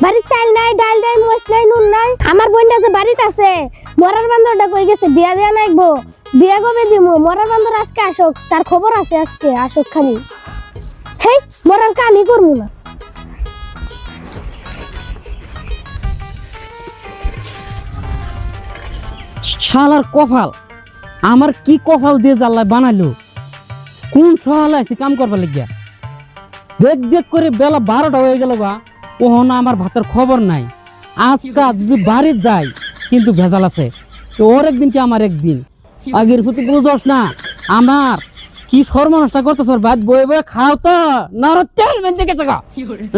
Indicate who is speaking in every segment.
Speaker 1: বাড়ির চাল নাই, ডাল নাই, মরিচ নাই, নুন নাই। আমার বোনটা যে বাড়িতে আছে, মরার বান্দরটা কই গেছে? বিয়া দেয়া নাইবো, বিয়া কবে দিমু? মরার বান্দর আজকে আসুক, তার খবর আছে আজকে আসুক খানি। হেই, মরার কামই করবো না।
Speaker 2: শালার কপাল, আমার কি কপাল দিয়ে জাল্লা বানাইলো? কোন সহালে আছি কাম করবার লাগিয়া? দেখ দেখ করে বেলা 12টা হয়ে গেল গা, ওহনা আমার ভাতের খবর নাই। আজকা যদি বাড়ির যাই কিন্তু ভেজাল আছে, তো ওর একদিন কি আমার একদিন। আগের প্রতি বুঝোস না আমার কি সর্বনষ্টা করতেছ? ভাত বয়ে বয়ে খাও তো না, ওর তেল বেঁধে গেছে গা,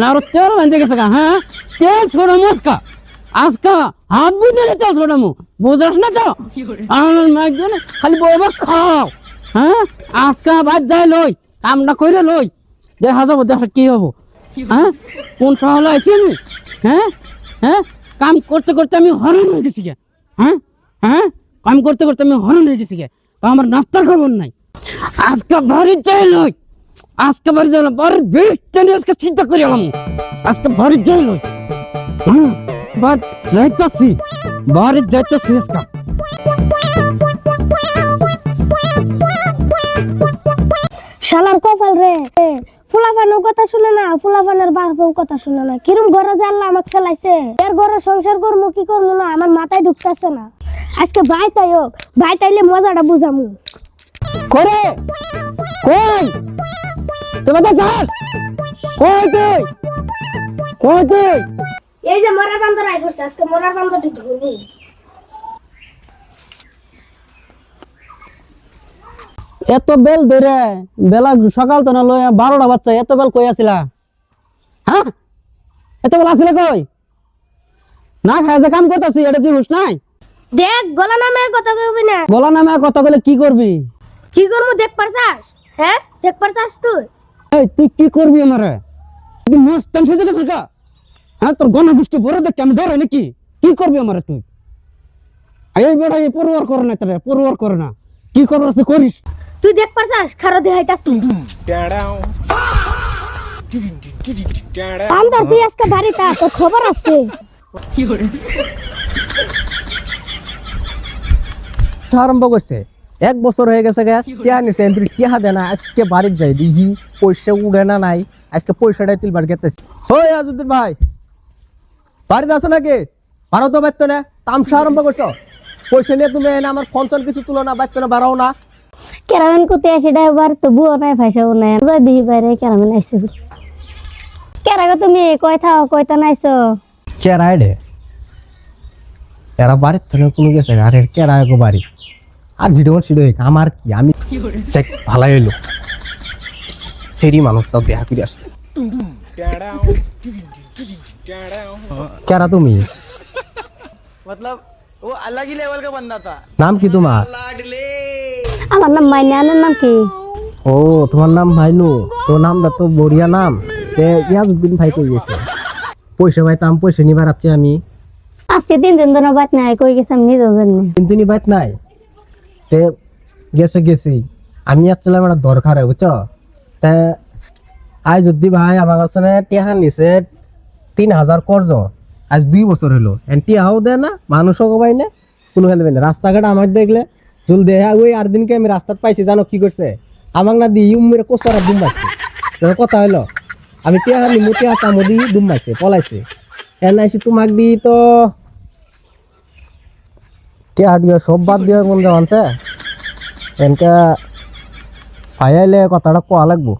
Speaker 2: না ওর তেল বেঁধে গেছে গা। হ্যাঁ, তেল ছোড়ো মস্কা আজকা হাত বুঝে তেল ছোড়ামু, বুঝাস না তো? আমার মাইজন খালি বয়ে বয়ে খাও। হ্যাঁ, আজকা ভাত যাই লই, কামটা কইরে লই, দেখা যাবো দেখা কি হবো। হ্যাঁ, কোন সহলে আছি আমি? হ্যাঁ হ্যাঁ, কাম করতে করতে আমি হরণ হয়ে গেছি গে। হ্যাঁ হ্যাঁ, কাম করতে করতে আমি হরণ হয়ে গেছি গে, তো আমার নাস্তার খবর নাই। আজকে বাড়ি যাই লই, আজকে বাড়ি যাই বাড়ির বেশটা নিয়ে আজকে চিন্তা করি এলাম। আজকে বাড়ি যাই লই। হ্যাঁ, বাড়ি যাইতাছি, বাড়ি যাইতাছি আজকে।
Speaker 1: শালার কপাল রে, ফুলাফানের কথা শুনে না, ফুলাফানের বাপের কথা শুনে না। কিরম ঘরে জানলা আমাকে ফেলাইছে, এর ঘরে সংসার করবো কি করবো না আমার মাথায় ঢুকতেছে না। আজকে ভাই তাই হোক, ভাই তাইলে মজাটা বুঝামু।
Speaker 2: করে কই তোমাদের যাস, কই তুই, কই তুই?
Speaker 1: এই যে মরার বান্দর আই পড়ছে, আজকে মরার বান্দরটি ধরবো।
Speaker 2: এত বেল ধরে বেলা সকাল তো না লই 12টা বাচ্চা, এত বেল কই আসিলা? হ্যাঁ, এত বেল আসিলা কই? না খায় যে কাম করতেছি, এটা কি হুশ নাই?
Speaker 1: দেখ গলা নামে কথা কইবি না।
Speaker 2: গলা নামে কথা কইলে কি করবি?
Speaker 1: কি করবো দেখ পারছাস? হ্যাঁ, দেখ পারছাস তুই?
Speaker 2: এই তুই কি করবি আমারে? তুই মস্তান সেজে গেছিস গা? হ্যাঁ, তোর গনা বৃষ্টি ভরে দেখে আমি ডরে নাকি? কি করবি আমারে তুই? এই বেড়া এই পরোয়ার করে না, তোরে পরোয়ার করে না, কি করবি তুই করিস।
Speaker 1: তুই দেখ পারছাস? খারো দেখাইতাছি। বান্দর তুই আজকে বাড়িতে আ, তোর খবর আছে।
Speaker 3: আরম্ভ করছে 1 বছর হয়ে গেছে গা, টিয়া নিছে এন্ত্রি টিয়া দেনা। আজকে বাড়ির যাই দেখি পয়সা উড়ে না নাই, আজকে পয়সাটাই তুলবার গেতেছি। হই আজুদ্দিন ভাই, বাড়িতে আছো নাকি? ভাড়া তো বাইতো না, তামসা আরম্ভ করছো। পয়সা নিয়ে তুমি এনে আমার ফঞ্চন কিছু তুলো না, বাইতো না, বাড়াও না।
Speaker 1: কেরামেন কোতে আসে ড্রাইভার তো বুও নাই ভাইসাও নাই, যাই দিহি বাইরে কেরামেন আইছে। কেরাগো তুমি কয়তা নাইছো?
Speaker 3: কেরাই রে, এরা বাড়ির থেকে কোনো গেছে আর এর কেরাই গো বাড়ি। আর জিডোর সিডো আমার কি, আমি চেক ভালাই হইলো সেরি মানুষটাও দেখা করে আসে। কেরা তুমি?
Speaker 4: मतलब वो अलग ही लेवल का बंदा था।
Speaker 3: নাম কি তোমার?
Speaker 1: আমার নাম মাইনা। আনার নাম কি?
Speaker 3: ও তোমার নাম ভাইনু, তো নামটা তো বড়িয়া নাম। ইয়াজউদ্দিন ভাই কই গেছে? পয়সা পাইতাম, পয়সা নিবার আছে আমি।
Speaker 1: আজকে 3 দিন ধরে বাত নাই, কই গেছে আমি নিজেও জানি না।
Speaker 3: কিন্তু নিবাত নাই, তে গেছে আমি আসছিলাম একটা দরকারে, বুঝছো? তা আজ যদি ভাই আমার কাছে টিয়া নিছে 3000 কর্জ, আজ 2 বছর হলো। টিয়াও দেয় না, মানুষও কবাই না, কোনো খেলবে না। রাস্তাঘাট আমার দেখলে জল দেয়া। ওই আর দিনকে আমি রাস্তাত পাইছি, জানো কি করছে? আমাকে না দিয়ে মেরে কোচরা দুম মারছে। কথা হলো আমি টিয়া নিমু, টিয়া চামদি দুম মারছে, পলাইছে। আইসি তোমাক দি তো টিয়া দিয়ে সব বাদ দিয়ে মন যাওয়ানছে। এনকা ভাইয়াইলে কথাটা কোয়া লাগবো।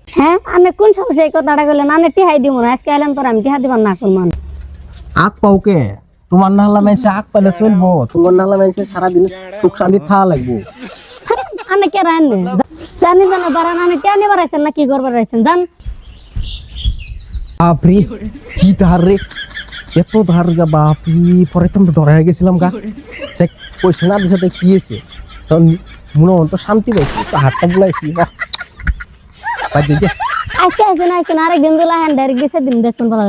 Speaker 1: হ্যাঁ, আনে কোন সমস্যা এই কথাটা কইলেন? আনে টিহাই দিব না, আজকে আইলাম তোর আমি টিহা দিবার না করমান।
Speaker 3: আগ পাওকে তোমার নাহলা মানুষে আগ পাইলে চলবো, তোমার নাহলা মানুষে সারাদিন সুখ শান্তি থাকা লাগবো।
Speaker 1: আনে কে রান জানি জানো বারান আনে টিয়া নিবার আইছেন না কি করবার আইছেন জান?
Speaker 3: বাপরে কি ধার রে, এত ধার গা বাপরি। পরে তো আমি ডরাই গেছিলাম গা, যে পয়সা না দিছে কি হয়েছে। তখন মনে তো শান্তি পাইছি, তো হাতটা বুলাইছি।
Speaker 1: আজকে আইছেন আরেকদিন দিলা হ্যান্ড ডাইরেক্ট দিছে দিন দেখুন ভালো।